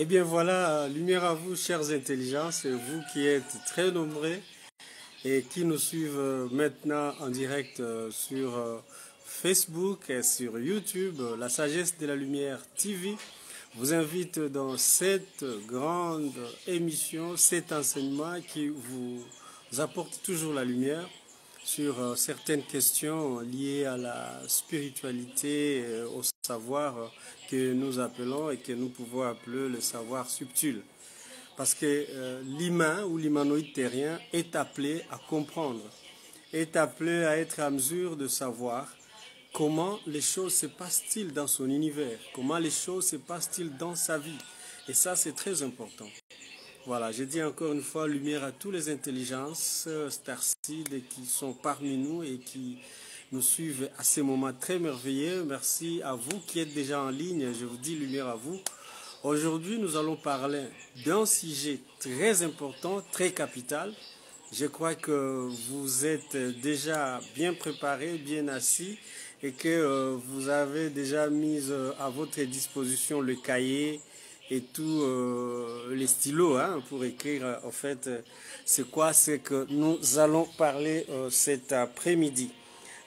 Eh bien voilà, lumière à vous, chères intelligences, vous qui êtes très nombreux et qui nous suivent maintenant en direct sur Facebook et sur YouTube, La Sagesse de la Lumière TV vous invite dans cette grande émission, cet enseignement qui vous apporte toujours la lumière sur certaines questions liées à la spiritualité, au savoir que nous appelons et que nous pouvons appeler le savoir subtil. Parce que l'humain ou l'humanoïde terrien est appelé à comprendre, est appelé à être à mesure de savoir comment les choses se passent-ils dans son univers, comment les choses se passent-ils dans sa vie. Et ça, c'est très important. Voilà, je dis encore une fois, lumière à toutes les intelligences starcides qui sont parmi nous et qui nous suivent à ces moments très merveilleux. Merci à vous qui êtes déjà en ligne, je vous dis lumière à vous. Aujourd'hui, nous allons parler d'un sujet très important, très capital. Je crois que vous êtes déjà bien préparés, bien assis et que vous avez déjà mis à votre disposition le cahier et tous les stylos pour écrire en fait c'est quoi ce que nous allons parler cet après-midi.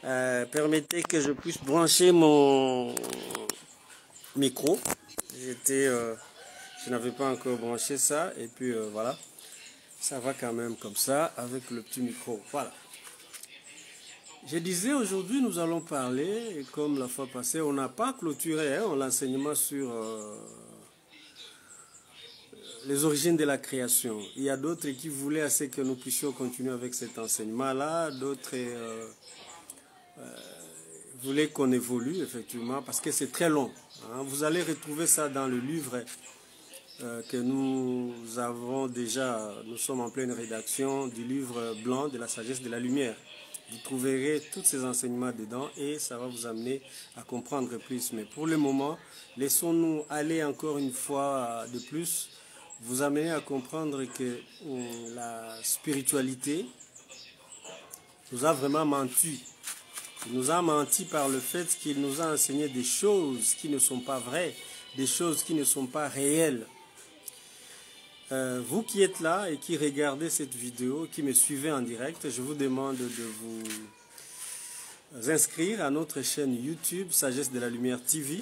Permettez que je puisse brancher mon micro. Je n'avais pas encore branché ça et puis voilà, ça va quand même comme ça avec le petit micro. Voilà. Je disais aujourd'hui nous allons parler, et comme la fois passée, on n'a pas clôturé l'enseignement sur les origines de la création. Il y a d'autres qui voulaient assez que nous puissions continuer avec cet enseignement-là, d'autres voulaient qu'on évolue effectivement parce que c'est très long. Vous allez retrouver ça dans le livre que nous avons déjà, nous sommes en pleine rédaction du livre blanc de la sagesse de la lumière. Vous trouverez tous ces enseignements dedans et ça va vous amener à comprendre plus. Mais pour le moment, laissons-nous aller encore une fois de plus, vous amener à comprendre que la spiritualité nous a vraiment menti. Il nous a menti par le fait qu'il nous a enseigné des choses qui ne sont pas vraies, des choses qui ne sont pas réelles. Vous qui êtes là et qui regardez cette vidéo, qui me suivez en direct, je vous demande de vous inscrire à notre chaîne YouTube Sagesse de la Lumière TV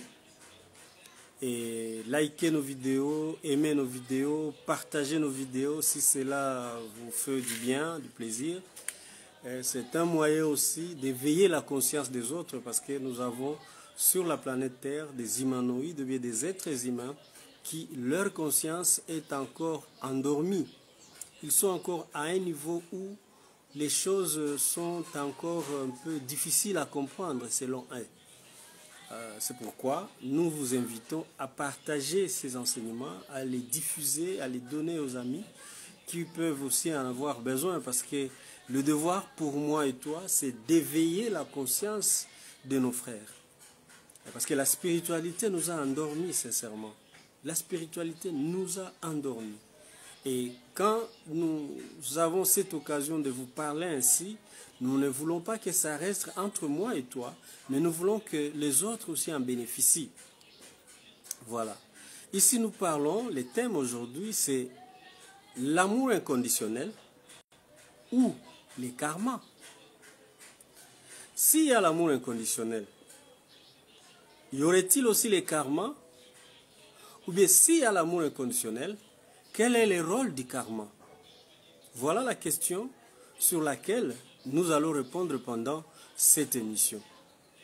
et liker nos vidéos, aimer nos vidéos, partager nos vidéos si cela vous fait du bien, du plaisir. C'est un moyen aussi d'éveiller la conscience des autres parce que nous avons sur la planète Terre des humanoïdes, des êtres humains qui, leur conscience est encore endormie. Ils sont encore à un niveau où les choses sont encore un peu difficiles à comprendre selon eux. C'est pourquoi nous vous invitons à partager ces enseignements, à les diffuser, à les donner aux amis qui peuvent aussi en avoir besoin parce que le devoir pour moi et toi, c'est d'éveiller la conscience de nos frères. Parce que la spiritualité nous a endormis, sincèrement. La spiritualité nous a endormis. Et quand nous avons cette occasion de vous parler ainsi, nous ne voulons pas que ça reste entre moi et toi, mais nous voulons que les autres aussi en bénéficient. Voilà. Ici, nous parlons, le thème aujourd'hui, c'est l'amour inconditionnel ou les karmas. S'il y a l'amour inconditionnel, y aurait-il aussi les karmas? Ou bien s'il y a l'amour inconditionnel, quel est le rôle du karma? Voilà la question sur laquelle nous allons répondre pendant cette émission.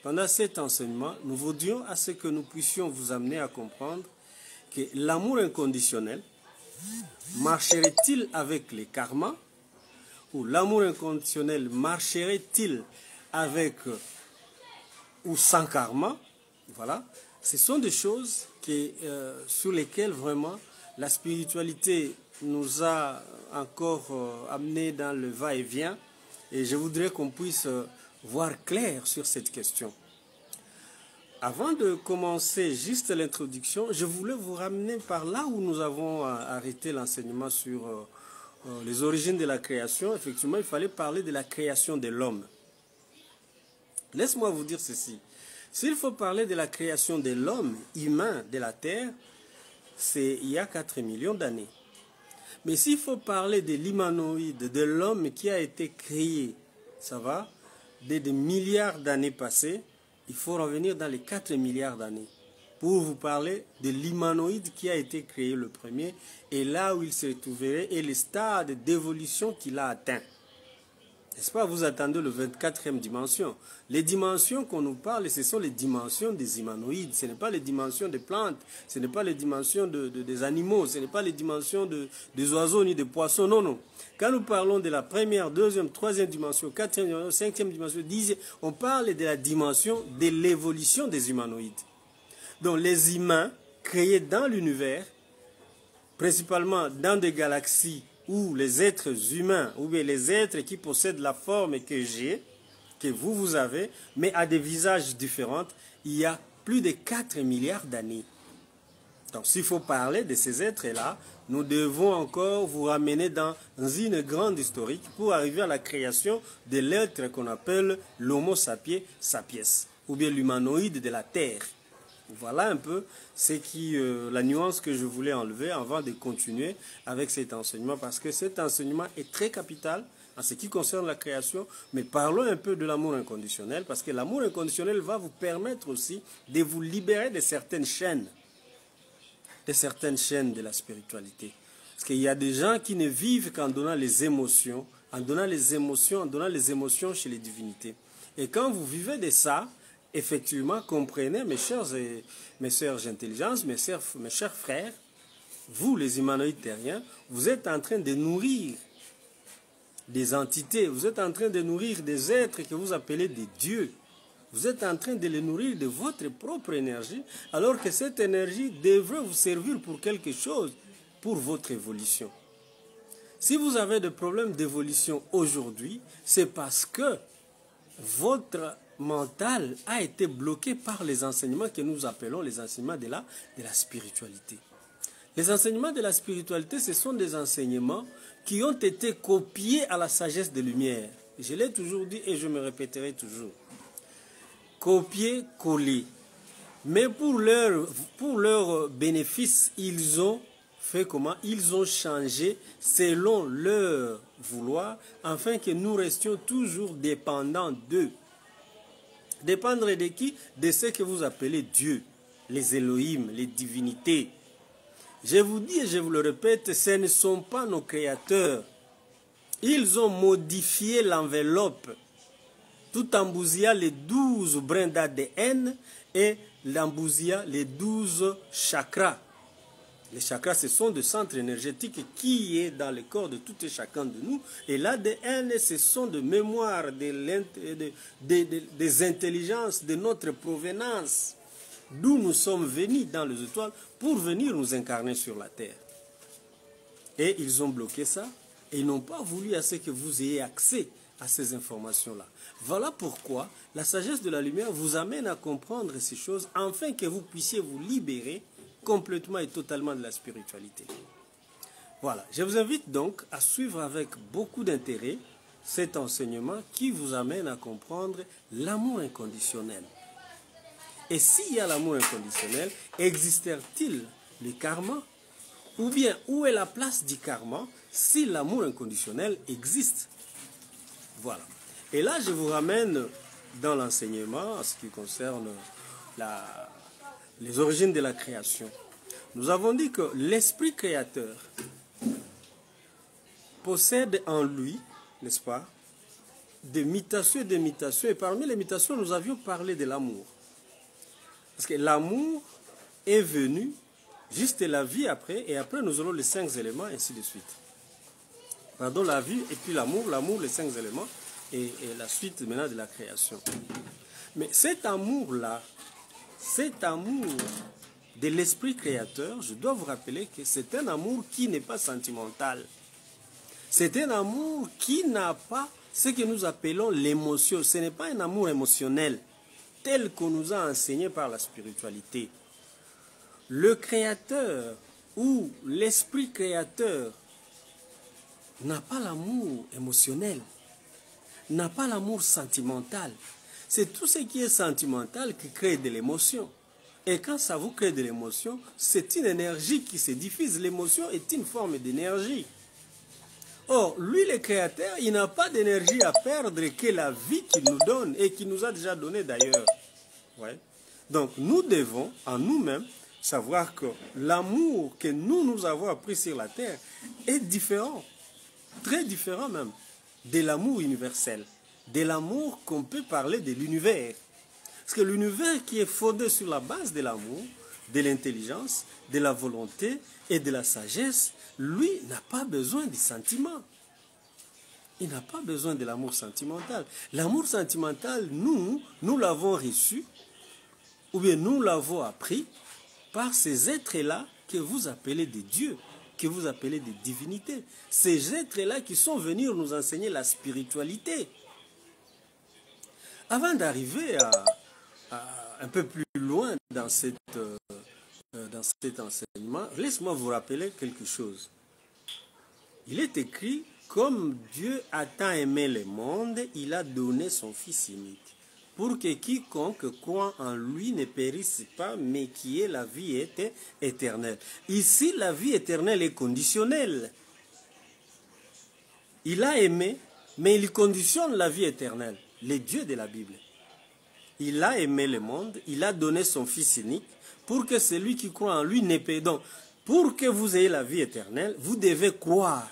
Pendant cet enseignement, nous voudrions à ce que nous puissions vous amener à comprendre que l'amour inconditionnel marcherait-il avec les karmas? Ou l'amour inconditionnel marcherait-il avec ou sans karma? Voilà. Ce sont des choses sur lesquelles vraiment la spiritualité nous a encore amené dans le va-et-vient et je voudrais qu'on puisse voir clair sur cette question. Avant de commencer juste l'introduction, je voulais vous ramener par là où nous avons arrêté l'enseignement sur les origines de la création. Effectivement, il fallait parler de la création de l'homme. Laisse-moi vous dire ceci. S'il faut parler de la création de l'homme humain de la terre, c'est il y a 4 millions d'années. Mais s'il faut parler de l'humanoïde, de l'homme qui a été créé, ça va, des milliards d'années passées, il faut revenir dans les 4 milliards d'années pour vous parler de l'humanoïde qui a été créé le premier et là où il se trouverait et les stades d'évolution qu'il a atteint. N'est-ce pas? Vous attendez le 24e dimension. Les dimensions qu'on nous parle, ce sont les dimensions des humanoïdes. Ce n'est pas les dimensions des plantes, ce n'est pas les dimensions des animaux, ce n'est pas les dimensions des oiseaux ni des poissons. Non, non. Quand nous parlons de la première, deuxième, troisième dimension, quatrième dimension, cinquième dimension, dixième, on parle de la dimension de l'évolution des humanoïdes. Donc les humains créés dans l'univers, principalement dans des galaxies, où les êtres humains, ou bien les êtres qui possèdent la forme que j'ai, que vous avez, mais à des visages différents, il y a plus de 4 milliards d'années. Donc s'il faut parler de ces êtres-là, nous devons encore vous ramener dans une grande historique pour arriver à la création de l'être qu'on appelle l'Homo sapiens sapiens, ou bien l'humanoïde de la Terre. Voilà un peu la nuance que je voulais enlever avant de continuer avec cet enseignement, parce que cet enseignement est très capital en ce qui concerne la création, mais parlons un peu de l'amour inconditionnel, parce que l'amour inconditionnel va vous permettre aussi de vous libérer de certaines chaînes de la spiritualité. Parce qu'il y a des gens qui ne vivent qu'en donnant les émotions, en donnant les émotions chez les divinités. Et quand vous vivez de ça, effectivement, comprenez, mes sœurs d'intelligence, mes chers frères, vous, les humanoïdes terriens, vous êtes en train de nourrir des entités, vous êtes en train de nourrir des êtres que vous appelez des dieux. Vous êtes en train de les nourrir de votre propre énergie, alors que cette énergie devrait vous servir pour quelque chose, pour votre évolution. Si vous avez des problèmes d'évolution aujourd'hui, c'est parce que votre mental a été bloqué par les enseignements que nous appelons les enseignements de la spiritualité. Les enseignements de la spiritualité, ce sont des enseignements qui ont été copiés à la sagesse des Lumières. Je l'ai toujours dit et je me répéterai toujours. Copier, coller. Mais pour leur bénéfice, ils ont fait comment? Ils ont changé selon leur vouloir, afin que nous restions toujours dépendants d'eux. Dépendre de qui? De ce que vous appelez Dieu, les Elohim, les divinités. Je vous dis et je vous le répète, ce ne sont pas nos créateurs. Ils ont modifié l'enveloppe, tout en bousillant les 12 brins d'ADN et en bousillant les 12 chakras. Les chakras, ce sont des centres énergétiques qui est dans le corps de tout et chacun de nous. Et l'ADN, ce sont des mémoires, des intelligences de notre provenance, d'où nous sommes venus dans les étoiles pour venir nous incarner sur la terre. Et ils ont bloqué ça et ils n'ont pas voulu à ce que vous ayez accès à ces informations-là. Voilà pourquoi la sagesse de la lumière vous amène à comprendre ces choses afin que vous puissiez vous libérer complètement et totalement de la spiritualité. Voilà, je vous invite donc à suivre avec beaucoup d'intérêt cet enseignement qui vous amène à comprendre l'amour inconditionnel. Et s'il y a l'amour inconditionnel, existe-t-il le karma? Ou bien, où est la place du karma si l'amour inconditionnel existe? Voilà. Et là, je vous ramène dans l'enseignement en ce qui concerne les origines de la création. Nous avons dit que l'esprit créateur possède en lui, n'est-ce pas, des mutations et des mutations. Et parmi les mutations, nous avions parlé de l'amour. Parce que l'amour est venu, juste la vie après, et après nous aurons les 5 éléments, ainsi de suite. Pardon, la vie et puis l'amour, les 5 éléments, et la suite maintenant de la création. Mais cet amour-là, cet amour de l'esprit créateur, je dois vous rappeler que c'est un amour qui n'est pas sentimental. C'est un amour qui n'a pas ce que nous appelons l'émotion. Ce n'est pas un amour émotionnel tel qu'on nous a enseigné par la spiritualité. Le créateur ou l'esprit créateur n'a pas l'amour émotionnel, n'a pas l'amour sentimental. C'est tout ce qui est sentimental qui crée de l'émotion. Et quand ça vous crée de l'émotion, c'est une énergie qui se diffuse. L'émotion est une forme d'énergie. Or, lui, le Créateur, il n'a pas d'énergie à perdre que la vie qu'il nous donne et qu'il nous a déjà donné d'ailleurs. Ouais. Donc, nous devons, en nous-mêmes, savoir que l'amour que nous avons appris sur la terre est différent, très différent même, de l'amour universel, de l'amour qu'on peut parler de l'univers. Parce que l'univers qui est fondé sur la base de l'amour, de l'intelligence, de la volonté et de la sagesse, lui n'a pas besoin du sentiment. Il n'a pas besoin de l'amour sentimental. L'amour sentimental, nous l'avons reçu, ou bien nous l'avons appris par ces êtres-là que vous appelez des dieux, que vous appelez des divinités. Ces êtres-là qui sont venus nous enseigner la spiritualité. Avant d'arriver un peu plus loin dans cet enseignement, laisse-moi vous rappeler quelque chose. Il est écrit, comme Dieu a tant aimé le monde, il a donné son Fils unique, pour que quiconque croit en lui ne périsse pas, mais qui ait la vie éternelle. Ici, la vie éternelle est conditionnelle. Il a aimé, mais il conditionne la vie éternelle, le Dieu de la Bible. Il a aimé le monde, il a donné son Fils unique, pour que celui qui croit en lui ne périsse. Donc, pour que vous ayez la vie éternelle, vous devez croire.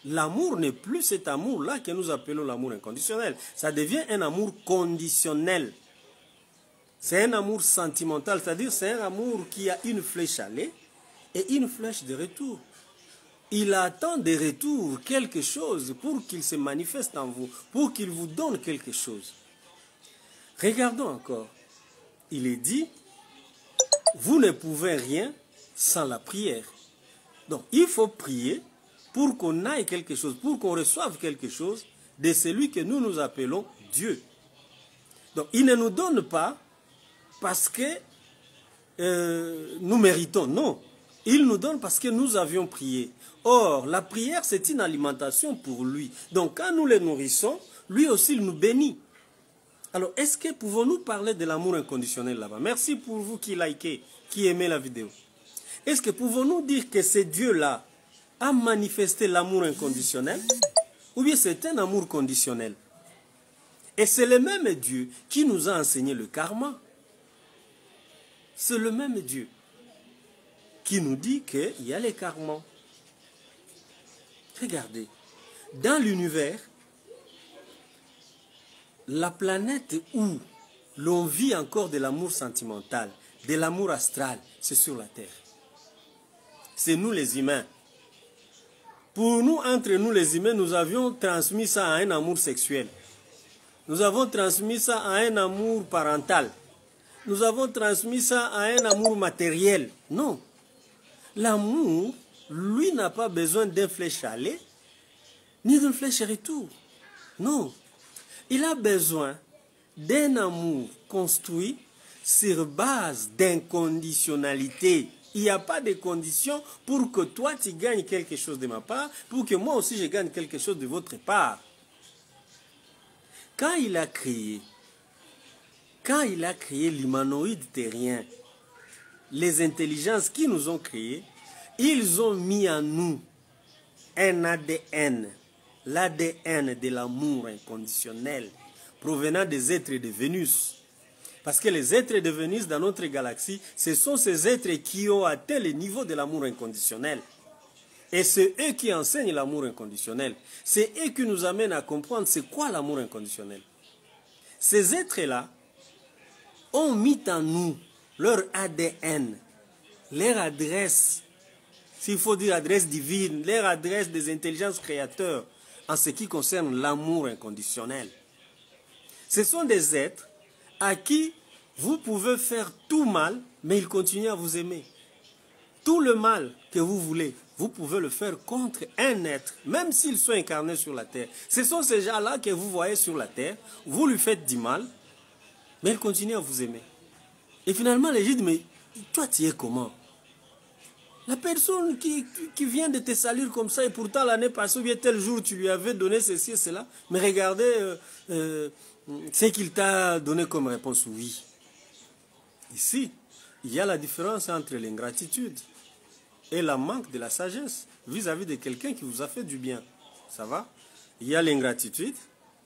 L'amour n'est plus cet amour-là que nous appelons l'amour inconditionnel. Ça devient un amour conditionnel. C'est un amour sentimental, c'est-à-dire c'est un amour qui a une flèche aller et une flèche de retour. Il attend de retour quelque chose pour qu'il se manifeste en vous, pour qu'il vous donne quelque chose. Regardons encore. Il est dit, vous ne pouvez rien sans la prière. Donc, il faut prier pour qu'on aille quelque chose, pour qu'on reçoive quelque chose de celui que nous appelons Dieu. Donc, il ne nous donne pas parce que nous méritons, non. Il nous donne parce que nous avions prié. Or, la prière, c'est une alimentation pour lui. Donc, quand nous le nourrissons, lui aussi, il nous bénit. Alors, est-ce que pouvons-nous parler de l'amour inconditionnel là-bas? Merci pour vous qui likez, qui aimez la vidéo. Est-ce que pouvons-nous dire que ce Dieu-là a manifesté l'amour inconditionnel? Ou bien c'est un amour conditionnel? Et c'est le même Dieu qui nous a enseigné le karma. C'est le même Dieu qui nous dit qu'il y a les karmas. Regardez, dans l'univers, la planète où l'on vit encore de l'amour sentimental, de l'amour astral, c'est sur la Terre. C'est nous les humains. Pour nous, entre nous les humains, nous avions transmis ça à un amour sexuel. Nous avons transmis ça à un amour parental. Nous avons transmis ça à un amour matériel. Non. L'amour, lui, n'a pas besoin d'un flèche aller, ni d'une flèche retour. Non. Il a besoin d'un amour construit sur base d'inconditionnalité. Il n'y a pas de conditions pour que toi tu gagnes quelque chose de ma part, pour que moi aussi je gagne quelque chose de votre part. Quand il a créé l'humanoïde terrien, les intelligences qui nous ont créés, ils ont mis en nous un ADN, l'ADN de l'amour inconditionnel, provenant des êtres de Vénus. Parce que les êtres de Vénus dans notre galaxie, ce sont ces êtres qui ont atteint le niveau de l'amour inconditionnel. Et c'est eux qui enseignent l'amour inconditionnel. C'est eux qui nous amènent à comprendre c'est quoi l'amour inconditionnel. Ces êtres-là ont mis en nous leur ADN, leur adresse, s'il faut dire adresse divine, leur adresse des intelligences créateurs en ce qui concerne l'amour inconditionnel. Ce sont des êtres à qui vous pouvez faire tout mal, mais ils continuent à vous aimer. Tout le mal que vous voulez, vous pouvez le faire contre un être, même s'ils sont incarnés sur la terre. Ce sont ces gens-là que vous voyez sur la terre, vous lui faites du mal, mais il continue à vous aimer. Et finalement, les gens disent, mais toi, tu es comment? La personne qui vient de te saluer comme ça, et pourtant l'année passée, ou bien tel jour, tu lui avais donné ceci et cela, mais regardez ce qu'il t'a donné comme réponse, oui. Ici, il y a la différence entre l'ingratitude et le manque de la sagesse vis-à-vis de quelqu'un qui vous a fait du bien. Ça va? Il y a l'ingratitude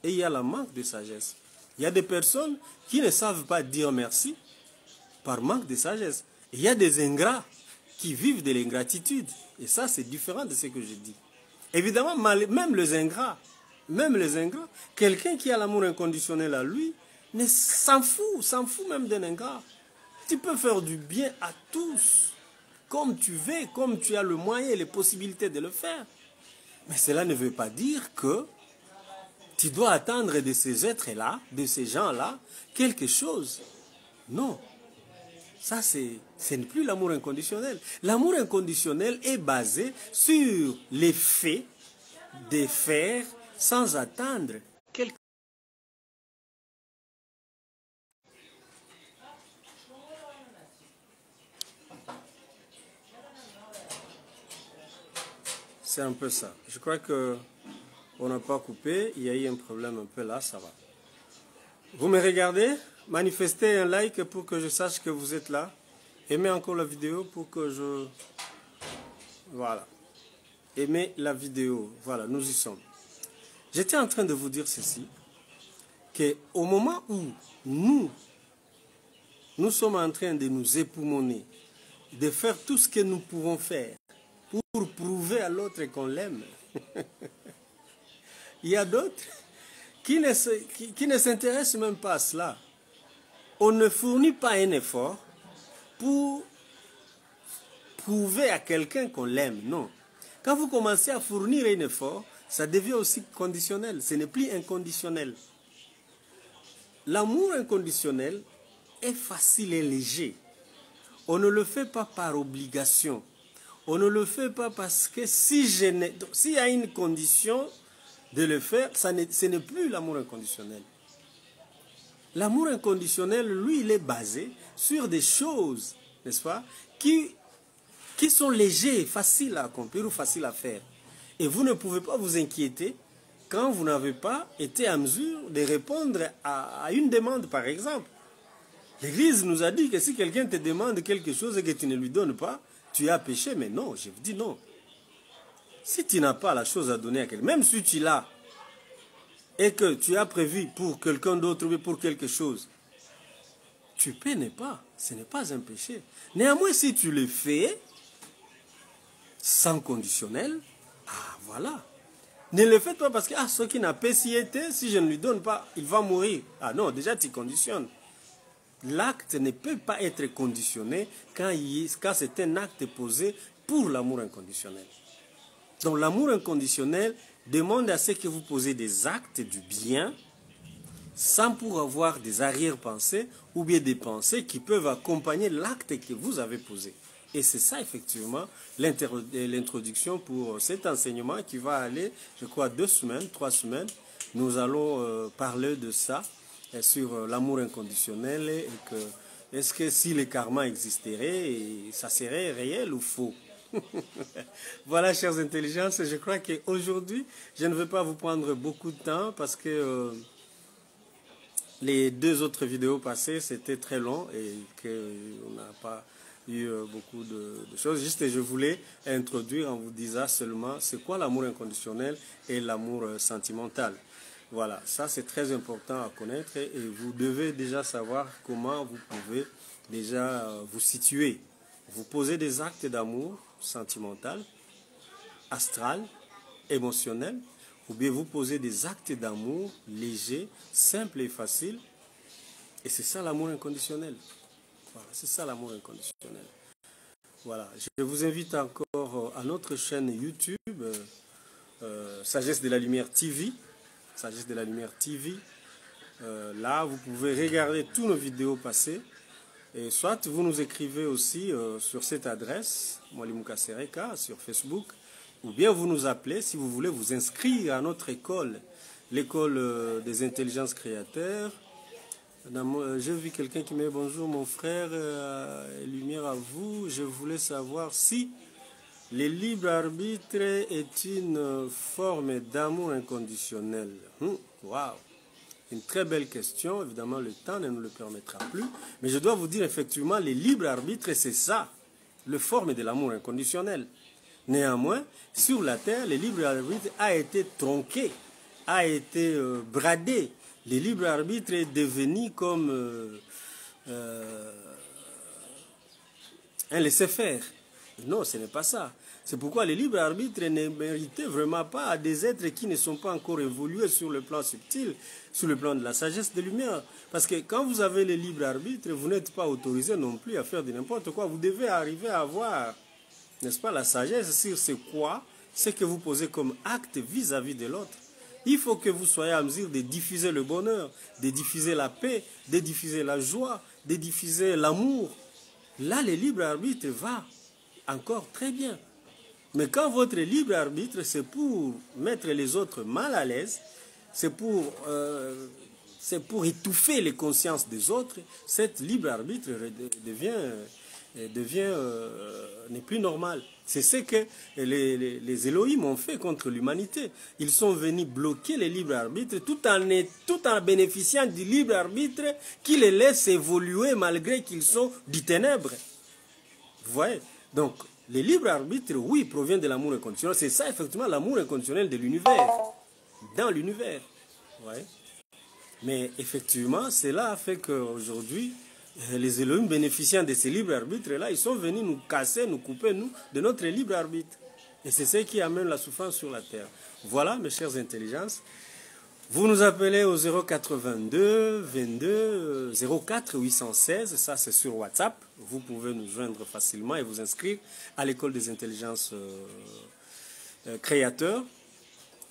et il y a le manque de sagesse. Il y a des personnes qui ne savent pas dire merci par manque de sagesse. Il y a des ingrats qui vivent de l'ingratitude. Et ça, c'est différent de ce que je dis. Évidemment, même les ingrats, quelqu'un qui a l'amour inconditionnel à lui, s'en fout même d'un ingrat. Tu peux faire du bien à tous, comme tu veux, comme tu as le moyen et les possibilités de le faire. Mais cela ne veut pas dire que tu dois attendre de ces êtres-là, de ces gens-là, quelque chose. Non. Ça, ce n'est plus l'amour inconditionnel. L'amour inconditionnel est basé sur l'effet de faire sans attendre quelque chose. C'est un peu ça. Je crois qu'on n'a pas coupé. Il y a eu un problème un peu là, ça va. Vous me regardez? Manifestez un like pour que je sache que vous êtes là. Aimez encore la vidéo pour que je... Voilà. Aimez la vidéo. Voilà, nous y sommes. J'étais en train de vous dire ceci, qu'au moment où nous sommes en train de nous époumoner, de faire tout ce que nous pouvons faire pour prouver à l'autre qu'on l'aime, il y a d'autres qui ne s'intéressent même pas à cela. On ne fournit pas un effort pour prouver à quelqu'un qu'on l'aime, non. Quand vous commencez à fournir un effort, ça devient aussi conditionnel, ce n'est plus inconditionnel. L'amour inconditionnel est facile et léger. On ne le fait pas par obligation. On ne le fait pas parce que s'il y a une condition de le faire, ce n'est plus l'amour inconditionnel. L'amour inconditionnel, lui, il est basé sur des choses, n'est-ce pas, qui sont légers, faciles à accomplir ou faciles à faire. Et vous ne pouvez pas vous inquiéter quand vous n'avez pas été en mesure de répondre à une demande, par exemple. L'Église nous a dit que si quelqu'un te demande quelque chose et que tu ne lui donnes pas, tu as péché. Mais non, je vous dis non. Si tu n'as pas la chose à donner à quelqu'un, même si tu l'as, et que tu as prévu pour quelqu'un d'autre ou pour quelque chose, tu peux ne pas. Ce n'est pas un péché. Néanmoins, si tu le fais sans conditionnel, ah voilà. Ne le faites pas parce que ce qui n'a pas si été, si je ne lui donne pas, il va mourir. Ah non, déjà tu conditionnes. L'acte ne peut pas être conditionné quand c'est un acte posé pour l'amour inconditionnel. Donc l'amour inconditionnel demande à ce que vous posez des actes du bien sans pour avoir des arrière-pensées ou bien des pensées qui peuvent accompagner l'acte que vous avez posé. Et c'est ça effectivement l'introduction pour cet enseignement qui va aller, je crois, 2 semaines, 3 semaines. Nous allons parler de ça, sur l'amour inconditionnel et que est-ce que si le karma existerait, ça serait réel ou faux? Voilà, chers intelligences, je crois qu'aujourd'hui, je ne vais pas vous prendre beaucoup de temps parce que les 2 autres vidéos passées, c'était très long et qu'on n'a pas eu beaucoup de choses. Juste, je voulais introduire en vous disant seulement c'est quoi l'amour inconditionnel et l'amour sentimental. Voilà, ça c'est très important à connaître et vous devez déjà savoir comment vous pouvez déjà vous situer. Vous posez des actes d'amour sentimental, astral, émotionnel, ou bien vous posez des actes d'amour légers, simples et faciles. Et c'est ça l'amour inconditionnel. Voilà, c'est ça l'amour inconditionnel. Voilà, je vous invite encore à notre chaîne YouTube, Sagesse de la Lumière TV. Sagesse de la Lumière TV. Là, vous pouvez regarder toutes nos vidéos passées. Et soit vous nous écrivez aussi sur cette adresse, Mwalimu Kasereka, sur Facebook, ou bien vous nous appelez si vous voulez vous inscrire à notre école, l'école des intelligences créateurs. J'ai vu quelqu'un qui m'a dit bonjour mon frère, lumière à vous, je voulais savoir si le libre arbitre est une forme d'amour inconditionnel. Waouh! une très belle question. Évidemment, le temps ne nous le permettra plus. Mais je dois vous dire, effectivement, les libres arbitres, c'est ça, le forme de l'amour inconditionnel. Néanmoins, sur la terre, le libre arbitre a été tronqué, a été bradé. Le libre arbitre est devenu comme un laisser-faire. Non, ce n'est pas ça. C'est pourquoi les libres arbitres ne méritaient vraiment pas des êtres qui ne sont pas encore évolués sur le plan subtil, sur le plan de la sagesse de lumière. Parce que quand vous avez les libres arbitres, vous n'êtes pas autorisé non plus à faire de n'importe quoi. Vous devez arriver à avoir, n'est-ce pas, la sagesse sur ce que vous posez comme acte vis-à-vis de l'autre. Il faut que vous soyez à mesure de diffuser le bonheur, de diffuser la paix, de diffuser la joie, de diffuser l'amour. Là, le libre arbitre va encore très bien. Mais quand votre libre arbitre, c'est pour mettre les autres mal à l'aise, c'est pour étouffer les consciences des autres, cet libre arbitre n'est plus normal. C'est ce que les Elohim ont fait contre l'humanité. Ils sont venus bloquer les libres arbitres tout en bénéficiant du libre arbitre qui les laisse évoluer malgré qu'ils sont du ténèbre. Vous voyez? Donc, les libres arbitres, oui, proviennent de l'amour inconditionnel. C'est ça, effectivement, l'amour inconditionnel de l'univers. Dans l'univers. Ouais. Mais effectivement, cela a fait qu'aujourd'hui, les Elohim bénéficiant de ces libres arbitres-là, ils sont venus nous casser, nous couper, nous, de notre libre arbitre. Et c'est ce qui amène la souffrance sur la terre. Voilà, mes chères intelligences. Vous nous appelez au 082 22 04 816, ça c'est sur WhatsApp. Vous pouvez nous joindre facilement et vous inscrire à l'école des intelligences créateurs.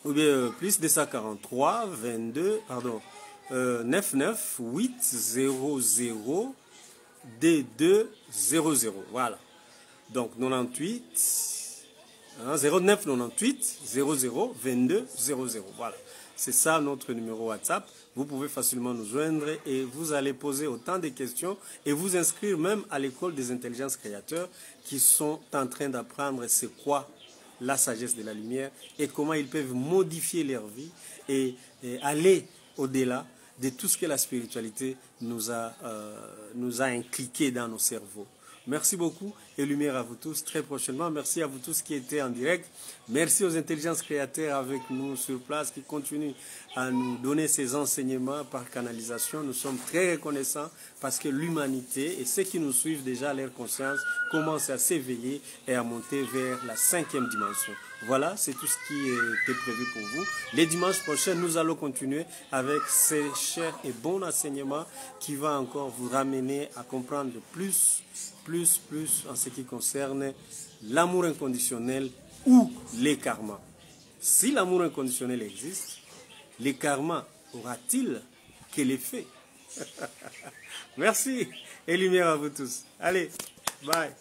Ou bien plus 243 22 99 800 D200. Voilà. Donc 98 09 98 00 22 00. Voilà. C'est ça notre numéro WhatsApp. Vous pouvez facilement nous joindre et vous allez poser autant de questions et vous inscrire même à l'école des intelligences créateurs qui sont en train d'apprendre c'est quoi la sagesse de la lumière et comment ils peuvent modifier leur vie et aller au-delà de tout ce que la spiritualité nous a inculqué dans nos cerveaux. Merci beaucoup et lumière à vous tous très prochainement. Merci à vous tous qui étaient en direct. Merci aux intelligences créateurs avec nous sur place qui continuent à nous donner ces enseignements par canalisation. Nous sommes très reconnaissants parce que l'humanité et ceux qui nous suivent déjà, leur conscience commence à s'éveiller et à monter vers la 5e dimension. Voilà, c'est tout ce qui était prévu pour vous. Les dimanches prochains, nous allons continuer avec ces chers et bons enseignements qui vont encore vous ramener à comprendre plus en ce qui concerne l'amour inconditionnel ou les karmas. Si l'amour inconditionnel existe, les karmas aura-t-il quel effet? Merci et lumière à vous tous. Allez, bye.